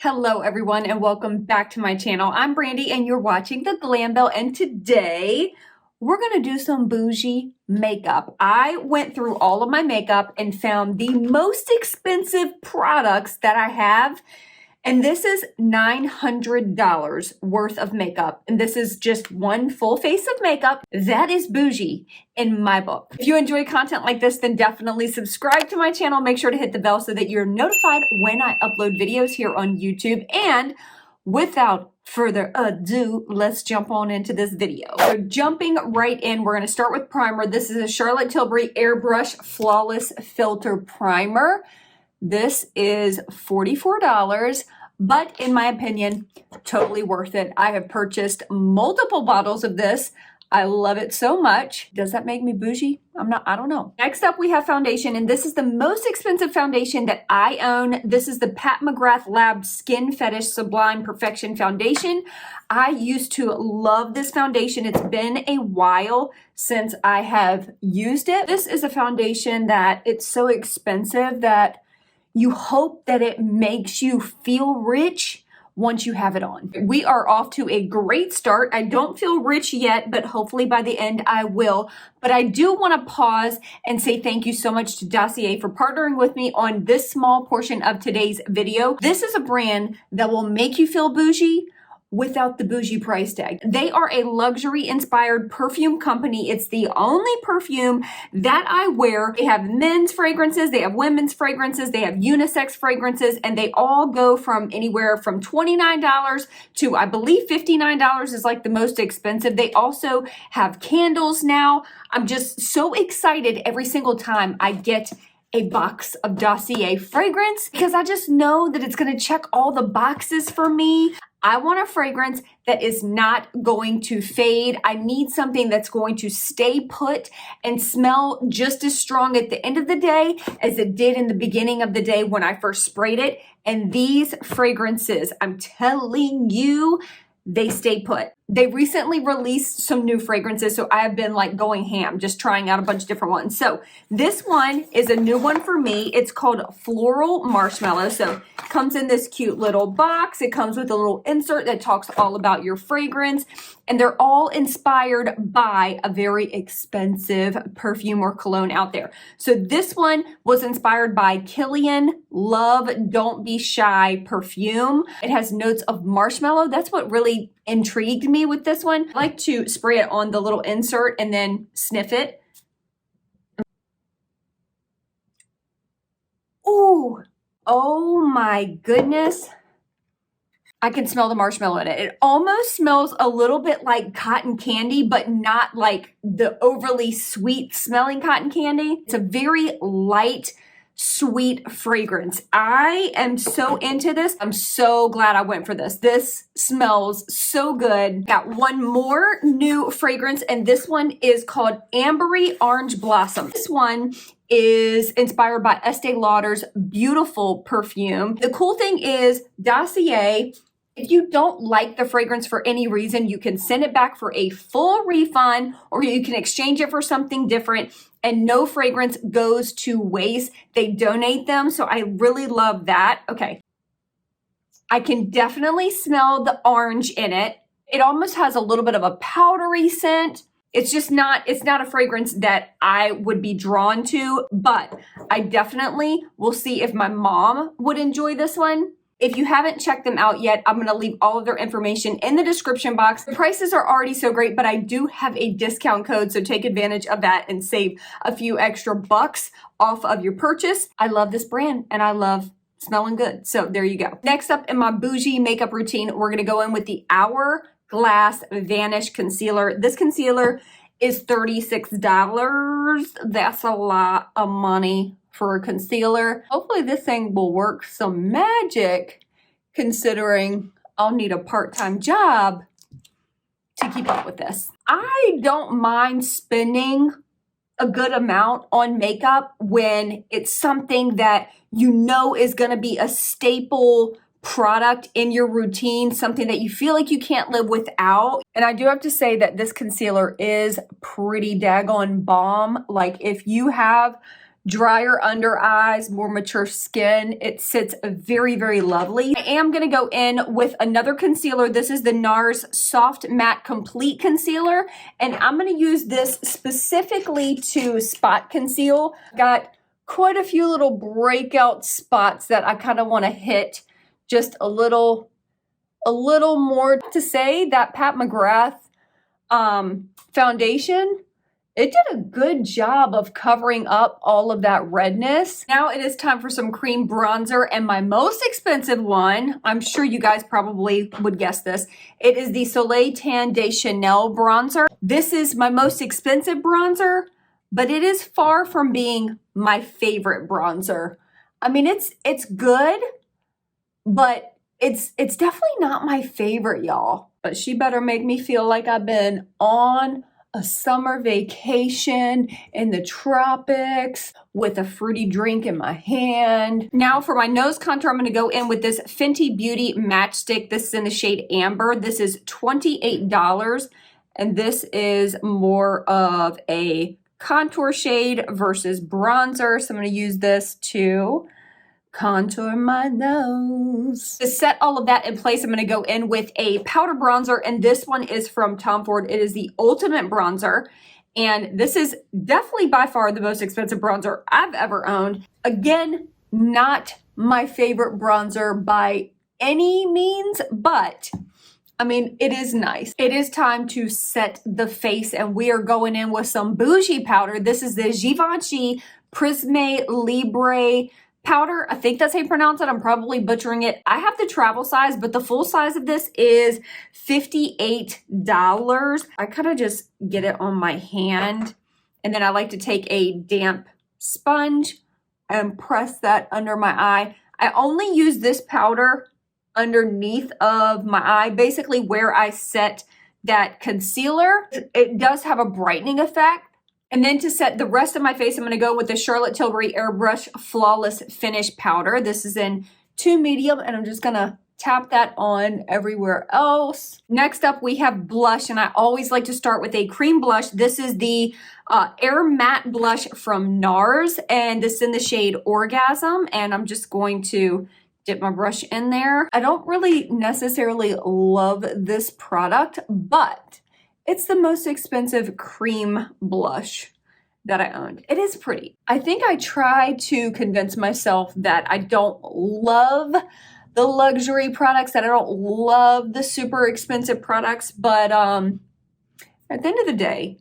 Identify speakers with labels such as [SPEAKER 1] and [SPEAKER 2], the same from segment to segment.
[SPEAKER 1] Hello everyone and welcome back to my channel. I'm Brandy and you're watching the Glam Bell, and today we're gonna do some bougie makeup. I went through all of my makeup and found the most expensive products that I have, and this is $900 worth of makeup, and this is just one full face of makeup. That is bougie in my book. If you enjoy content like this, then definitely subscribe to my channel. Make sure to hit the bell so that you're notified when I upload videos here on YouTube. And without further ado, let's jump on into this video. So jumping right in, we're gonna start with primer. This is a Charlotte Tilbury Airbrush Flawless Filter Primer. This is $44, but in my opinion, totally worth it. I have purchased multiple bottles of this. I love it so much. Does that make me bougie? I don't know. Next up, we have foundation, and this is the most expensive foundation that I own. This is the Pat McGrath Lab Skin Fetish Sublime Perfection Foundation. I used to love this foundation. It's been a while since I have used it. This is a foundation that it's so expensive that you hope that it makes you feel rich once you have it on. We are off to a great start. I don't feel rich yet, but hopefully by the end I will. But I do want to pause and say thank you so much to Glossier for partnering with me on this small portion of today's video. This is a brand that will make you feel bougie without the bougie price tag. They are a luxury inspired perfume company. It's the only perfume that I wear. They have men's fragrances, they have women's fragrances, they have unisex fragrances, and they all go from anywhere from $29 to I believe $59 is like the most expensive. They also have candles now. I'm just so excited every single time I get a box of Glossier fragrance because I just know that it's going to check all the boxes for me. I want a fragrance that is not going to fade. I need something that's going to stay put and smell just as strong at the end of the day as it did in the beginning of the day when I first sprayed it. And these fragrances, I'm telling you, they stay put. They recently released some new fragrances, so I have been like going ham, just trying out a bunch of different ones. So this one is a new one for me. It's called Floral Marshmallow. So it comes in this cute little box. It comes with a little insert that talks all about your fragrance, and they're all inspired by a very expensive perfume or cologne out there. So this one was inspired by Kilian Love Don't Be Shy perfume. It has notes of marshmallow. That's what really intrigued me with this one. I like to spray it on the little insert and then sniff it. Ooh, oh my goodness. I can smell the marshmallow in it. It almost smells a little bit like cotton candy, but not like the overly sweet smelling cotton candy. It's a very light, sweet fragrance. I am so into this. I'm so glad I went for this. This smells so good. Got one more new fragrance, and this one is called Ambery Orange Blossom. This one is inspired by Estee Lauder's beautiful perfume. The cool thing is Glossier, if you don't like the fragrance for any reason, you can send it back for a full refund, or you can exchange it for something different, and no fragrance goes to waste. They donate them, so I really love that. Okay, I can definitely smell the orange in it. It almost has a little bit of a powdery scent. It's just not, it's not a fragrance that I would be drawn to, but I definitely will see if my mom would enjoy this one. If you haven't checked them out yet, I'm going to leave all of their information in the description box. The prices are already so great, but I do have a discount code, so take advantage of that and save a few extra bucks off of your purchase. I love this brand and I love smelling good. So there you go. Next up in my bougie makeup routine, we're going to go in with the Hourglass Vanish Concealer. This concealer is $36. That's a lot of money for a concealer. Hopefully this thing will work some magic, considering I'll need a part-time job to keep up with this. I don't mind spending a good amount on makeup when it's something that you know is going to be a staple product in your routine, something that you feel like you can't live without. And I do have to say that this concealer is pretty daggone bomb. Like if you have drier under eyes, more mature skin. It sits very, very lovely. I am going to go in with another concealer. This is the Nars Soft Matte Complete Concealer, and I'm going to use this specifically to spot conceal. Got quite a few little breakout spots that I kind of want to hit just a little more. To say that Pat McGrath foundation, it did a good job of covering up all of that redness. Now it is time for some cream bronzer, and my most expensive one, I'm sure you guys probably would guess this, it is the Soleil Tan de Chanel bronzer. This is my most expensive bronzer, but it is far from being my favorite bronzer. I mean, it's good, but it's definitely not my favorite, y'all. But she better make me feel like I've been on a summer vacation in the tropics with a fruity drink in my hand. Now for my nose contour, I'm going to go in with this Fenty Beauty Matchstick. This is in the shade Amber. This is $28, and this is more of a contour shade versus bronzer. So I'm going to use this to contour my nose. To set all of that in place, I'm going to go in with a powder bronzer, and this one is from Tom Ford. It is the Ultimate Bronzer, and this is definitely by far the most expensive bronzer I've ever owned. Again, not my favorite bronzer by any means, but I mean, it is nice. It is time to set the face, and we are going in with some bougie powder. This is the Givenchy Prisme Libre powder. I think that's how you pronounce it. I'm probably butchering it. I have the travel size, but the full size of this is $58. I kind of just get it on my hand, and then I like to take a damp sponge and press that under my eye. I only use this powder underneath of my eye, basically where I set that concealer. It does have a brightening effect. And then to set the rest of my face, I'm going to go with the Charlotte Tilbury Airbrush Flawless Finish Powder. This is in 2 medium, and I'm just going to tap that on everywhere else. Next up, we have blush, and I always like to start with a cream blush. This is the Air Matte Blush from Nars, and this is in the shade Orgasm, and I'm just going to dip my brush in there. I don't really necessarily love this product, but it's the most expensive cream blush that I owned. It is pretty. I think I try to convince myself that I don't love the luxury products, that I don't love the super expensive products, but at the end of the day,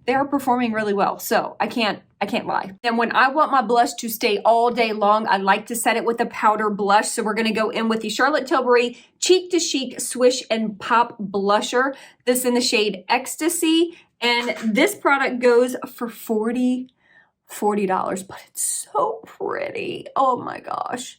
[SPEAKER 1] they are performing really well. So I can't lie. And when I want my blush to stay all day long, I like to set it with a powder blush. So we're going to go in with the Charlotte Tilbury Cheek to Chic Swish and Pop Blusher. This in the shade Ecstasy. And this product goes for $40, but it's so pretty. Oh my gosh.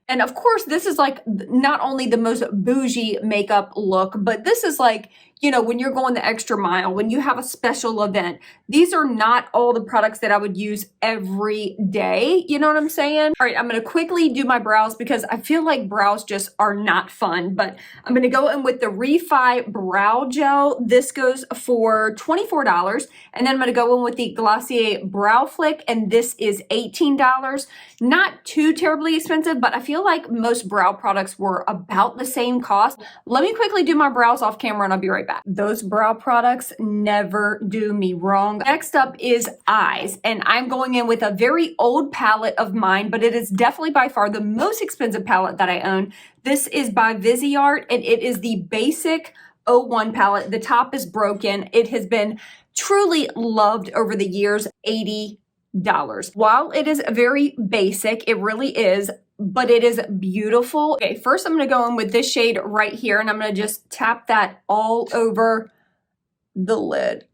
[SPEAKER 1] And of course, this is like not only the most bougie makeup look, but this is like, you know, when you're going the extra mile, when you have a special event. These are not all the products that I would use every day. You know what I'm saying? All right, I'm going to quickly do my brows because I feel like brows just are not fun. But I'm going to go in with the Refy Brow Gel. This goes for $24. And then I'm going to go in with the Glossier Brow Flick, and this is $18. Not too terribly expensive, but I feel like most brow products were about the same cost. Let me quickly do my brows off camera and I'll be right back. Those brow products never do me wrong. Next up is eyes, and I'm going in with a very old palette of mine, but it is definitely by far the most expensive palette that I own. This is by Viseart, and it is the Basic 01 palette. The top is broken. It has been truly loved over the years. $80. While it is very basic, it really is, but it is beautiful. Okay, first I'm going to go in with this shade right here, and I'm going to just tap that all over the lid.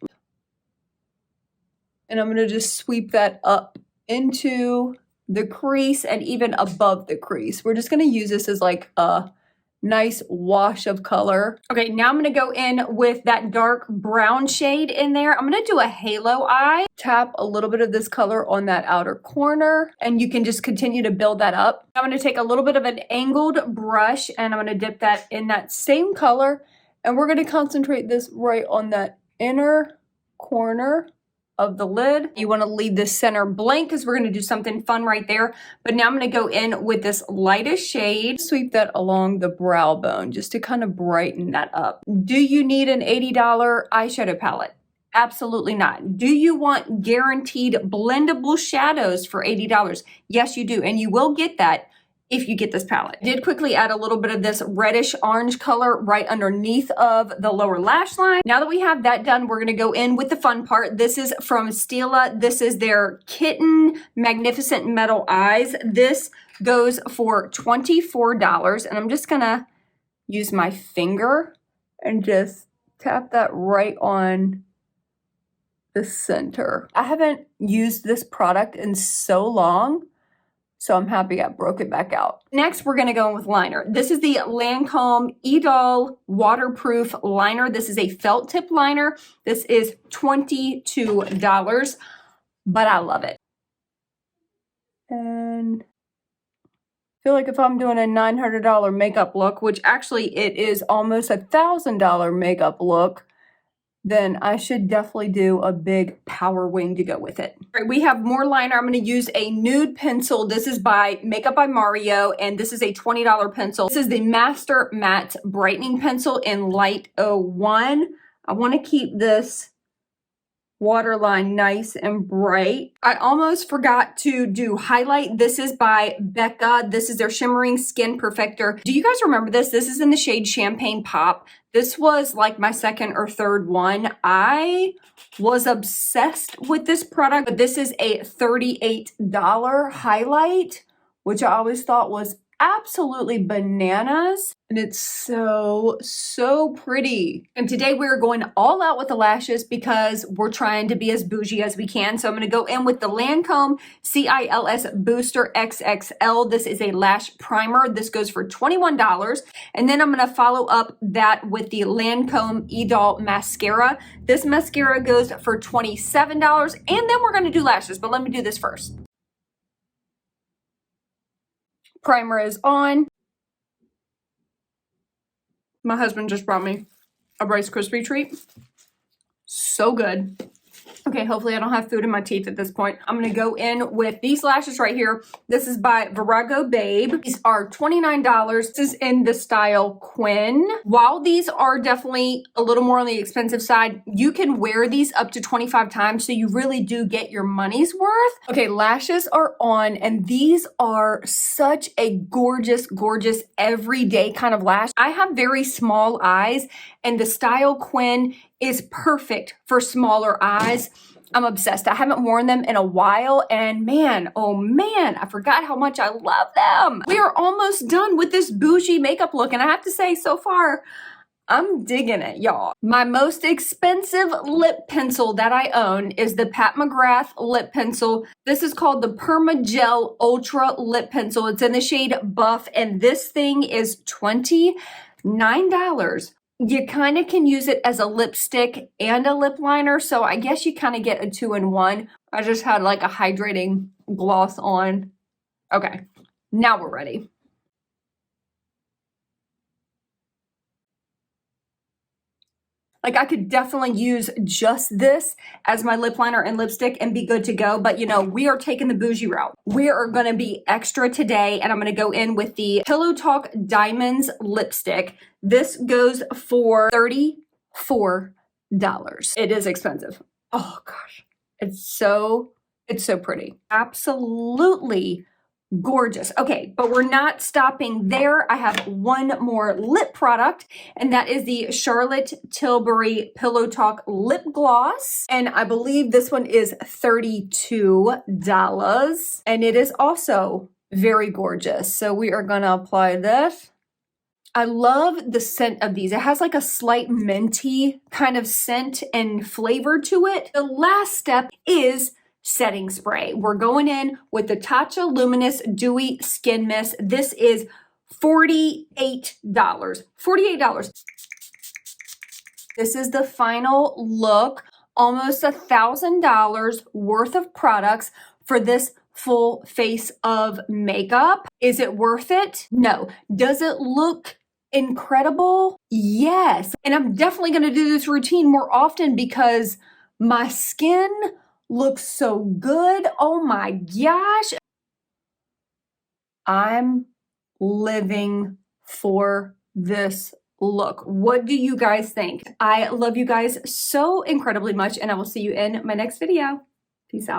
[SPEAKER 1] And I'm going to just sweep that up into the crease and even above the crease. We're just going to use this as like a nice wash of color. Okay, now I'm going to go in with that dark brown shade in there. I'm going to do a halo eye. Tap a little bit of this color on that outer corner, and you can just continue to build that up. I'm going to take a little bit of an angled brush, and I'm going to dip that in that same color, and we're going to concentrate this right on that inner corner. of the lid. You want to leave the center blank because we're going to do something fun right there. But now I'm going to go in with this lightest shade. Sweep that along the brow bone just to kind of brighten that up. Do you need an $80 eyeshadow palette? Absolutely not. Do you want guaranteed blendable shadows for $80? Yes, you do. And you will get that if you get this palette. I did quickly add a little bit of this reddish orange color right underneath of the lower lash line. Now that we have that done, we're gonna go in with the fun part. This is from Stila. This is their Kitten Magnificent Metal Eyes. This goes for $24, and I'm just gonna use my finger and just tap that right on the center. I haven't used this product in so long, so I'm happy I broke it back out. Next, we're gonna go in with liner. This is the Lancome Idole Waterproof Liner. This is a felt tip liner. This is $22, but I love it. And I feel like if I'm doing a $900 makeup look, which actually it is almost a $1,000 makeup look, then I should definitely do a big power wing to go with it. All right, we have more liner. I'm going to use a nude pencil. This is by Makeup by Mario, and this is a $20 pencil. This is the Master Matte Brightening Pencil in Light 01. I want to keep this waterline nice and bright. I almost forgot to do highlight. This is by Becca. This is their Shimmering Skin Perfector. Do you guys remember this? This is in the shade Champagne Pop. This was like my second or third one. I was obsessed with this product, but this is a $38 highlight, which I always thought was absolutely bananas. And it's so pretty. And today we're going all out with the lashes because we're trying to be as bougie as we can. So I'm going to go in with the Lancome CILS Booster XXL. This is a lash primer. This goes for $21. And then I'm going to follow up that with the Lancome Idole Mascara. This mascara goes for $27. And then we're going to do lashes, but let me do this first. Primer is on. My husband just brought me a Rice Krispie treat. So good. Okay, hopefully I don't have food in my teeth at this point. I'm going to go in with these lashes right here. This is by Virago Babe. These are $29. This is in the style Quinn. While these are definitely a little more on the expensive side, you can wear these up to 25 times, so you really do get your money's worth. Okay, lashes are on, and these are such a gorgeous, gorgeous everyday kind of lash. I have very small eyes, and the style Quinn is perfect for smaller eyes. I'm obsessed. I haven't worn them in a while, and man, oh man, I forgot how much I love them. We are almost done with this bougie makeup look, and I have to say, so far, I'm digging it, y'all. My most expensive lip pencil that I own is the Pat McGrath lip pencil. This is called the Perma-Gel Ultra Lip Pencil. It's in the shade Buff, and this thing is $29. You kind of can use it as a lipstick and a lip liner, so I guess you kind of get a 2-in-1. I just had like a hydrating gloss on. Okay, now we're ready. Like, I could definitely use just this as my lip liner and lipstick and be good to go. But, you know, we are taking the bougie route. We are going to be extra today, and I'm going to go in with the Pillow Talk Diamonds lipstick. This goes for $34. It is expensive. Oh, gosh. It's so pretty. Absolutely gorgeous. Okay, but we're not stopping there. I have one more lip product, and that is the Charlotte Tilbury Pillow Talk Lip Gloss. And I believe this one is $32. And it is also very gorgeous. So we are going to apply this. I love the scent of these. It has like a slight minty kind of scent and flavor to it. The last step is setting spray. We're going in with the Tatcha Luminous Dewy Skin Mist. This is $48. $48. This is the final look. Almost $1,000 worth of products for this full face of makeup. Is it worth it? No. Does it look incredible? Yes. And I'm definitely going to do this routine more often because my skin Looks so good. Oh my gosh. I'm living for this look. What do you guys think? I love you guys so incredibly much, and I will see you in my next video. Peace out.